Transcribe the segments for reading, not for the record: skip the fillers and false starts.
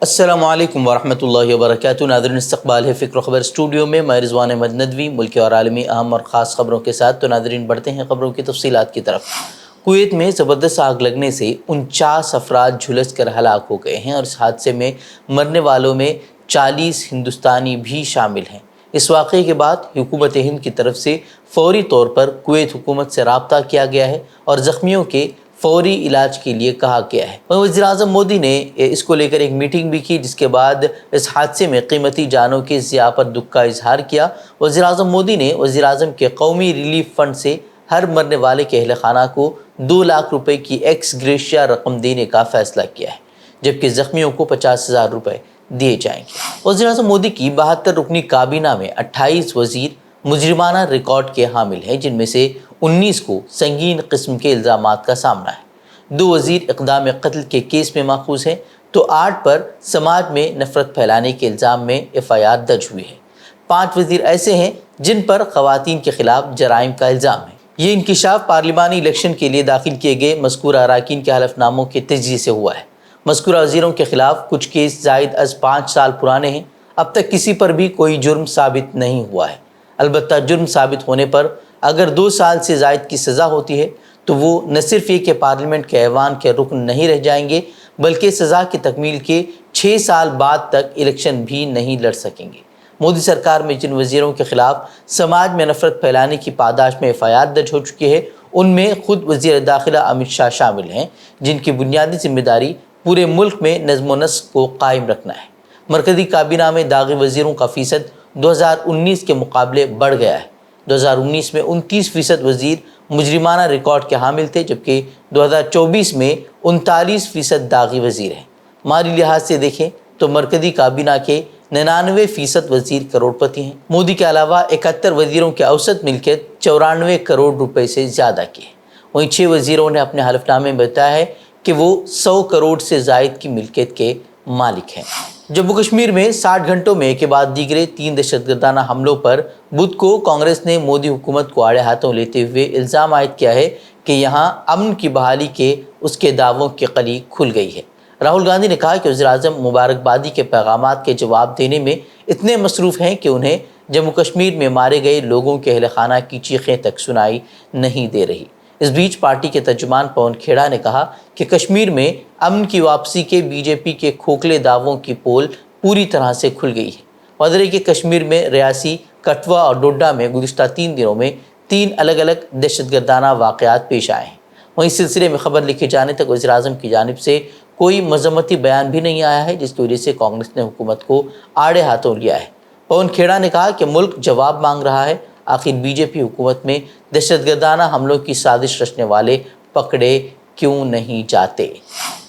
السلام علیکم ورحمۃ اللہ وبرکاتہ۔ ناظرین، استقبال ہے فکر و خبر اسٹوڈیو میں۔ میں رضوان احمد ندوی ملکی اور عالمی اہم اور خاص خبروں کے ساتھ۔ تو ناظرین، بڑھتے ہیں خبروں کی تفصیلات کی طرف۔ کویت میں زبردست آگ لگنے سے 49 افراد جھلس کر ہلاک ہو گئے ہیں اور اس حادثے میں مرنے والوں میں 40 ہندوستانی بھی شامل ہیں۔ اس واقعے کے بعد حکومت ہند کی طرف سے فوری طور پر کویت حکومت سے رابطہ کیا گیا ہے اور زخمیوں کے فوری علاج کے لیے کہا گیا ہے۔ وزیر اعظم مودی نے اس کو لے کر ایک میٹنگ بھی کی، جس کے بعد اس حادثے میں قیمتی جانوں کے ضیاع پر دکھ کا اظہار کیا۔ وزیر اعظم مودی نے وزیر اعظم کے قومی ریلیف فنڈ سے ہر مرنے والے کے اہل خانہ کو 2 لاکھ روپے کی ایکس گریشیا رقم دینے کا فیصلہ کیا ہے، جبکہ زخمیوں کو 50,000 روپے دیے جائیں گے۔ وزیر اعظم مودی کی 72 رکنی کابینہ میں 28 وزیر مجرمانہ ریکارڈ کے حامل ہیں، جن میں سے 19 کو سنگین قسم کے الزامات کا سامنا ہے۔ 2 وزیر اقدام قتل کے کیس میں ماخوذ ہیں، تو 8 پر سماج میں نفرت پھیلانے کے الزام میں FIR درج ہوئی ہے۔ 5 وزیر ایسے ہیں جن پر خواتین کے خلاف جرائم کا الزام ہے۔ یہ انکشاف پارلیمانی الیکشن کے لیے داخل کیے گئے مذکورہ اراکین کے حلف ناموں کے تجزیے سے ہوا ہے۔ مذکورہ وزیروں کے خلاف کچھ کیس زائد از 5 سال پرانے ہیں۔ اب تک کسی پر بھی کوئی جرم ثابت نہیں ہوا ہے۔ البتہ جرم ثابت ہونے پر اگر 2 سال سے زائد کی سزا ہوتی ہے تو وہ نہ صرف یہ کہ پارلیمنٹ کے ایوان کے رکن نہیں رہ جائیں گے، بلکہ سزا کی تکمیل کے 6 سال بعد تک الیکشن بھی نہیں لڑ سکیں گے۔ مودی سرکار میں جن وزیروں کے خلاف سماج میں نفرت پھیلانے کی پاداش میں FIR درج ہو چکی ہے، ان میں خود وزیر داخلہ امت شاہ شامل ہیں، جن کی بنیادی ذمہ داری پورے ملک میں نظم و نسق کو قائم رکھنا ہے۔ مرکزی کابینہ میں داغی وزیروں کا فیصد 2019 کے مقابلے بڑھ گیا ہے۔ 2019 میں 29% وزیر مجرمانہ ریکارڈ کے حامل تھے، جبکہ 2024 میں 39% داغی وزیر ہیں۔ مالی لحاظ سے دیکھیں تو مرکزی کابینہ کے 99% وزیر کروڑ پتی ہیں۔ مودی کے علاوہ 71 وزیروں کی اوسط ملکیت 94 کروڑ روپے سے زیادہ کی ہے۔ وہیں 6 وزیروں نے اپنے حلف نامے میں بتایا ہے کہ وہ 100 کروڑ سے زائد کی ملکیت کے مالک ہیں۔ جموں کشمیر میں 60 گھنٹوں میں کے بعد دیگرے 3 دہشت گردانہ حملوں پر بدھ کو کانگریس نے مودی حکومت کو آڑے ہاتھوں لیتے ہوئے الزام عائد کیا ہے کہ یہاں امن کی بحالی کے اس کے دعووں کی کلی کھل گئی ہے۔ راہل گاندھی نے کہا کہ وزیر اعظم مبارکبادی کے پیغامات کے جواب دینے میں اتنے مصروف ہیں کہ انہیں جموں کشمیر میں مارے گئے لوگوں کے اہل خانہ کی چیخیں تک سنائی نہیں دے رہی۔ اس بیچ پارٹی کے ترجمان پون کھیڑا نے کہا کہ کشمیر میں امن کی واپسی کے BJP کے کھوکھلے دعووں کی پول پوری طرح سے کھل گئی ہے۔ واضح ہے کہ کشمیر میں ریاسی کٹھوا اور ڈوڈا میں گزشتہ 3 دنوں میں 3 الگ الگ دہشت گردانہ واقعات پیش آئے ہیں۔ وہیں سلسلے میں خبر لکھے جانے تک وزیر اعظم کی جانب سے کوئی مذمتی بیان بھی نہیں آیا ہے، جس کی وجہ سے کانگریس نے حکومت کو آڑے ہاتھوں لیا ہے۔ پون کھیڑا نے کہا کہ ملک جواب مانگ رہا ہے، آخر BJP حکومت میں دہشت گردانہ حملوں کی سازش رچنے والے پکڑے کیوں نہیں جاتے؟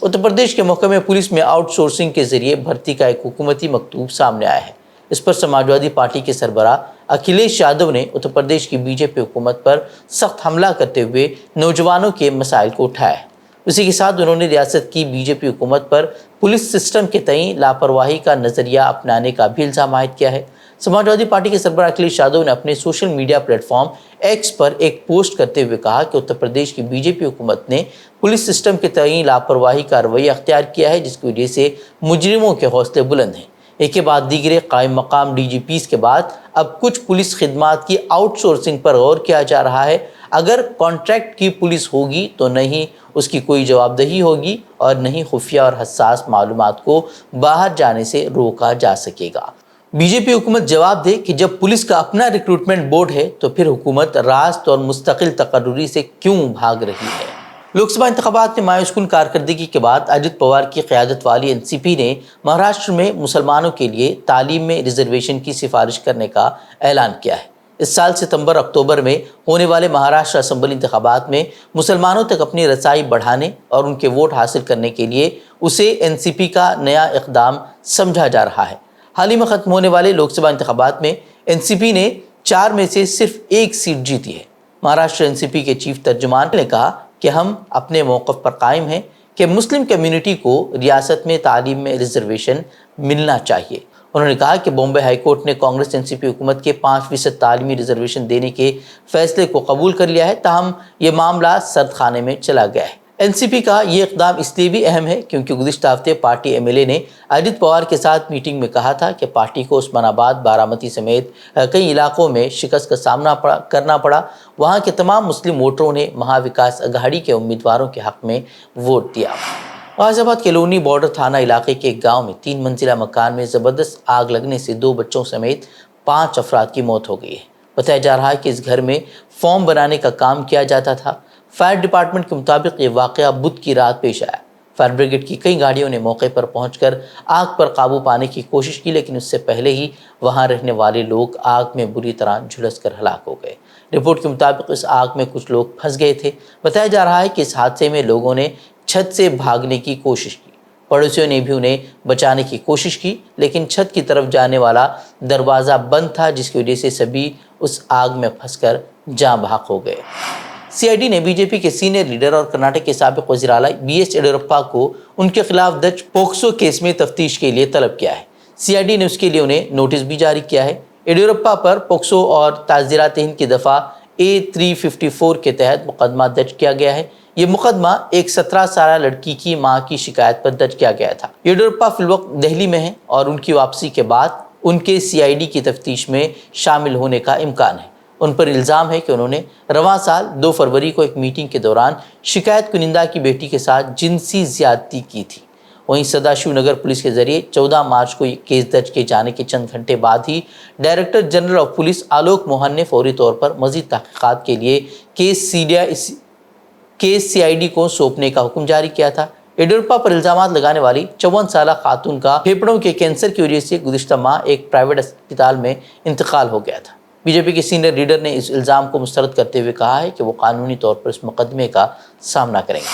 اتر پردیش کے محکمہ پولیس میں آؤٹ سورسنگ کے ذریعے بھرتی کا ایک حکومتی مکتوب سامنے آیا ہے۔ اس پر سماجوادی پارٹی کے سربراہ اکھلیش یادو نے اتر پردیش کی BJP حکومت پر سخت حملہ کرتے ہوئے نوجوانوں کے مسائل کو اٹھایا ہے۔ اسی کے ساتھ انہوں نے ریاست کی BJP حکومت پر پولیس سسٹم کے تئیں لاپرواہی کا نظریہ اپنانے کا بھی الزام عائد کیا ہے۔ سماجوادی پارٹی کے سربراہ اکھلیش یادو نے اپنے social media platform X پر ایک پوسٹ کرتے ہوئے کہا کہ اتر پردیش کی BJP حکومت نے پولیس سسٹم کے تئیں لاپرواہی کا رویہ اختیار کیا ہے، جس کی وجہ سے مجرموں کے حوصلے بلند ہیں۔ ایک کے بعد دیگرے قائم مقام DGPs کے بعد اب کچھ پولیس خدمات کی آؤٹ سورسنگ پر غور کیا جا رہا ہے۔ اگر کانٹریکٹ کی پولیس ہوگی تو نہیں اس کی کوئی جواب دہی ہوگی اور نہیں خفیہ اور حساس معلومات کو باہر جانے سے روکا جا سکے گا۔ BJP حکومت جواب دے کہ جب پولیس کا اپنا ریکروٹمنٹ بورڈ ہے تو پھر حکومت راست اور مستقل تقرری سے کیوں بھاگ رہی ہے؟ لوک سبھا انتخابات میں مایوس کن کارکردگی کے بعد اجت پوار کی قیادت والی NCP نے مہاراشٹر میں مسلمانوں کے لیے تعلیم میں ریزرویشن کی سفارش کرنے کا اعلان کیا ہے۔ اس سال ستمبر اکتوبر میں ہونے والے مہاراشٹر اسمبلی انتخابات میں مسلمانوں تک اپنی رسائی بڑھانے اور ان کے ووٹ حاصل کرنے کے لیے اسے NCP کا نیا اقدام سمجھا جا رہا ہے۔ حال ہی میں ختم ہونے والے لوک سبھا انتخابات میں NCP نے 4 میں سے صرف 1 سیٹ جیتی ہے۔ مہاراشٹر NCP کے چیف ترجمان نے کہا کہ ہم اپنے موقف پر قائم ہیں کہ مسلم کمیونٹی کو ریاست میں تعلیم میں ریزرویشن ملنا چاہیے۔ انہوں نے کہا کہ بامبے ہائی کورٹ نے کانگریس NCP حکومت کے 5% تعلیمی ریزرویشن دینے کے فیصلے کو قبول کر لیا ہے، تاہم یہ معاملہ سرد خانے میں چلا گیا ہے۔ एनसीपी का ये इक़दाम इसलिए भी अहम है क्योंकि गुज़िश्ता हफ्ते पार्टी एमएलए ने अजित पवार के साथ मीटिंग में कहा था कि पार्टी को उस्मानाबाद, बारामती समेत कई इलाकों में शिकस्त का सामना करना पड़ा। वहाँ के तमाम मुस्लिम वोटरों ने महाविकास अघाड़ी के उम्मीदवारों के हक़ में वोट दिया। गाज़ियाबाद के लोनी बॉर्डर थाना इलाके के एक गाँव में 3 मंजिला मकान में ज़बरदस्त आग लगने से 2 बच्चों समेत 5 अफराद की मौत हो गई है। बताया जा रहा है कि इस घर में फॉर्म बनाने का काम किया जाता था। फायर डिपार्टमेंट के मुताबिक ये वाक़या बुध की रात पेश आया। फायर ब्रिगेड की कई गाड़ियों ने मौके पर पहुंचकर आग पर काबू पाने की कोशिश की, लेकिन उससे पहले ही वहां रहने वाले लोग आग में बुरी तरह झुलसकर हलाक हो गए। रिपोर्ट के मुताबिक इस आग में कुछ लोग फंस गए थे। बताया जा रहा है कि इस हादसे में लोगों ने छत से भागने की कोशिश की। पड़ोसियों ने भी उन्हें बचाने की कोशिश की, लेकिन छत की तरफ जाने वाला दरवाज़ा बंद था, जिसकी वजह से सभी उस आग में फंसकर जाँ बहक हो गए। सीआईडी ने बीजेपी के सीनियर लीडर और कर्नाटक के साबिक वज़ीर आला बीएस येडियुरप्पा को उनके खिलाफ दर्ज पोक्सो केस में तफ्तीश के लिए तलब किया है। सीआईडी ने उसके लिए उन्हें नोटिस भी जारी किया है। येडियुरप्पा पर पोक्सो और ताज़ीरात हिंद की दफ़ा A354 के तहत मुकदमा दर्ज किया गया है। ये मुकदमा एक 17 साल लड़की की मां की शिकायत पर दर्ज किया गया था। येडियुरप्पा फिलवक्त दिल्ली में है और उनकी वापसी के बाद उनके सीआईडी की तफ्तीश में शामिल होने का इम्कान है। उन पर इल्ज़ाम है कि उन्होंने रवां साल 2 फरवरी को एक मीटिंग के दौरान शिकायत कुनिंदा की बेटी के साथ जिनसी ज़्यादती की थी। वहीं सदाशिव नगर पुलिस के जरिए 14 मार्च को केस दर्ज किए जाने के चंद घंटे बाद ही डायरेक्टर जनरल ऑफ पुलिस आलोक मोहन ने फौरी तौर पर मज़ीद तहक़ीक़ात के लिए केस सीआईडी को सौंपने का हुक्म जारी किया था। येडियुरप्पा पर इल्ज़ाम लगाने वाली 54 साल खातून का फेफड़ों के कैंसर की वजह से गुज़िश्ता माह एक प्राइवेट अस्पताल में इंतकाल हो गया था। बीजेपी के सीनियर लीडर ने इस इल्ज़ाम को मुस्तरद करते हुए कहा है कि वो कानूनी तौर पर इस मुकदमे का सामना करेंगे।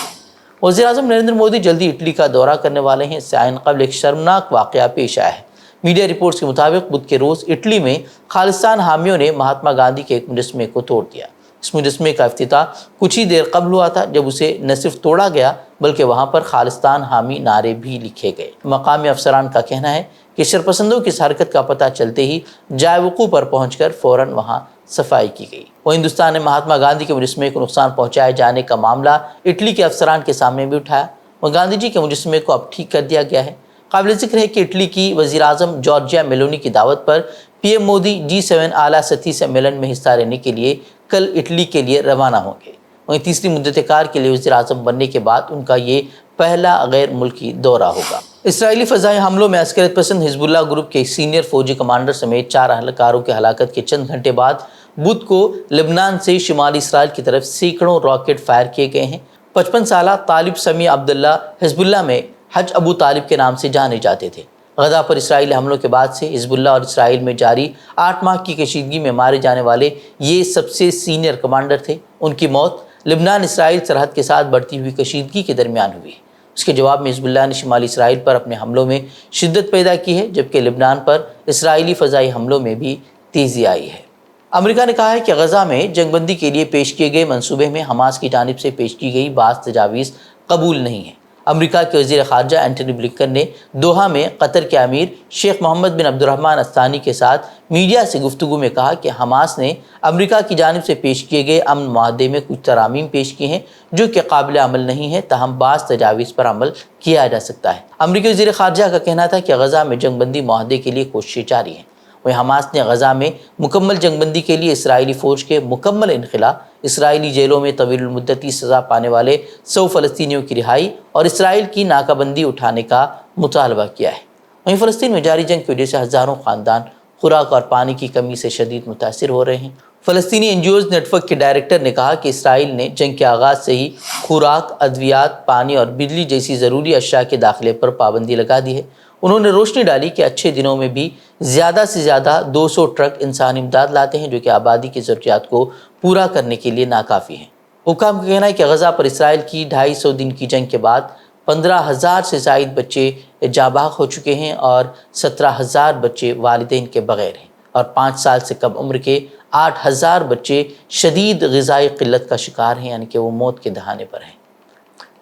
वज़ीर-ए-आज़म नरेंद्र मोदी जल्दी इटली का दौरा करने वाले हैं। इससे आइन क़ब्ल एक शर्मनाक वाक़या पेश आया है। मीडिया रिपोर्ट्स के मुताबिक बुध के रोज़ इटली में खालिस्तान हामियों ने महात्मा गांधी के एक मुजस्समे को तोड़ दिया। इस मुजस्समे का इफ्तिताह कुछ ही देर कबल हुआ था, जब उसे न सिर्फ तोड़ा गया बल्कि वहाँ पर खालिस्तान हामी नारे भी लिखे गए। मकामी अफसरान का कहना है कि शरपसंदों की इस हरकत का पता चलते ही जायवकू पर पहुंचकर फ़ौरन वहां सफाई की गई। वहीं हिंदुस्तान ने महात्मा गांधी के मुजस्समे को नुकसान पहुंचाए जाने का मामला इटली के अफसरान के सामने भी उठाया। वह गांधी जी के मुजस्समे को अब ठीक कर दिया गया है। काबिल ज़िक्र है कि इटली की वज़ीर-ए-आज़म जॉर्जिया मेलोनी की दावत पर पीएम मोदी G7 आला सतही सम्मेलन में हिस्सा लेने के लिए कल इटली के लिए रवाना होंगे। वहीं तीसरी मुद्दत-ए-कार के लिए वज़ीर-ए-आज़म बनने के बाद उनका ये पहला गैर मुल्की दौरा होगा। इसराइली फ़ज़ाई हमलों में अस्करियत पसंद हिज़्बुल्लाह ग्रुप के सीनियर फ़ौजी कमांडर समेत 4 अहलकारों की हलाकत के चंद घंटे बाद बुध को लेबनान से शुमाली इसराइल की तरफ सैकड़ों रॉकेट फायर किए गए हैं। 55 साला तालिब समी अब्दुल्ला हिज़्बुल्लाह में हज अबू तालिब के नाम से जाने जाते थे। गज़ा पर इसराइली हमलों के बाद से हिज़्बुल्लाह और इसराइल में जारी 8 माह की कशीदगी में मारे जाने वाले ये सबसे सीनियर कमांडर थे। उनकी मौत लेबनान इसराइल सरहद के साथ बढ़ती हुई कशीदगी के दरमियान हुई। उसके जवाब में हिज़्बुल्लाह ने शुमाली इसराइल पर अपने हमलों में शिद्दत पैदा की है, जबकि लेबनान पर इसराइली फ़ज़ाई हमलों में भी तेज़ी आई है। अमेरिका ने कहा है कि गज़ा में जंगबंदी के लिए पेश किए गए मंसूबे में हमास की जानिब से पेश की गई बाज़ तजावीज़ कबूल नहीं है। अमेरिका के वज़ीर ख़ारजा एंटनी ब्लिंकन ने दोहा में कतर के अमीर शेख मोहम्मद बिन अब्दुर्रहमान अस्तानी के साथ मीडिया से गुफ्तगू में कहा कि हमास ने अमेरिका की जानिब से पेश किए गए अमन मुआहदे में कुछ तरामीम पेश की हैं जो कि काबिल अमल नहीं है, ताहम बाज़ तजावीज़ पर अमल किया जा सकता है। अमेरिकी वज़ीर ख़ारजा का कहना था कि गज़ा में जंगबंदी मुआहदे के लिए कोशिशें जारी हैं। वहीं हमास ने गज़ा में मुकम्मल जंगबंदी के लिए इसराइली फ़ौज के मुकम्मल इनखला, इसराइली जेलों में तवील मुद्दती सज़ा पाने वाले 100 फ़लस्तीनियों की रिहाई और इसराइल की नाकाबंदी उठाने का मुतालबा किया है। वहीं फ़लस्तीन में जारी जंग की वजह से हज़ारों ख़ानदान खुराक और पानी की कमी से शदीद मुतासिर हो रहे हैं। फ़लस्तीनी एनजीओज़ नेटवर्क के डायरेक्टर ने कहा कि इसराइल ने जंग के आगाज़ से ही खुराक, अद्वियात, पानी और बिजली जैसी ज़रूरी अशिया के दाखिले पर पाबंदी लगा दी है। उन्होंने रोशनी डाली कि अच्छे दिनों में भी ज़्यादा से ज़्यादा 200 ट्रक इंसानी इमदाद लाते हैं, जो कि आबादी की ज़रूरियात को पूरा करने के लिए नाकाफ़ी हैं। हुकाम का कहना है कि गज़ा पर इसराइल की 250 दिन की जंग के बाद 15,000 से ज़ायद बच्चे जाबाग हो चुके हैं और 17,000 बच्चे वालिदैन के बग़ैर हैं और 5 साल से कम उम्र के 8,000 बच्चे शदीद ग़िज़ाई क़िल्लत का शिकार हैं, यानी कि वो मौत के दहाने पर हैं।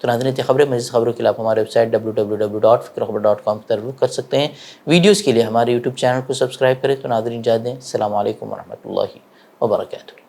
तो नाज़रीन, खबरें मज़ीद खबरों के लिए आप हमारे वेबसाइट www.fikrokhabar.com पर रुख कर सकते हैं। वीडियोज़ के लिए हमारे यूट्यूब चैनल को सब्सक्राइब करें। तो नाज़रीन, इजाज़त दें। अस्सलामु अलैकुम वरहमतुल्लाहि वबरकातुहू।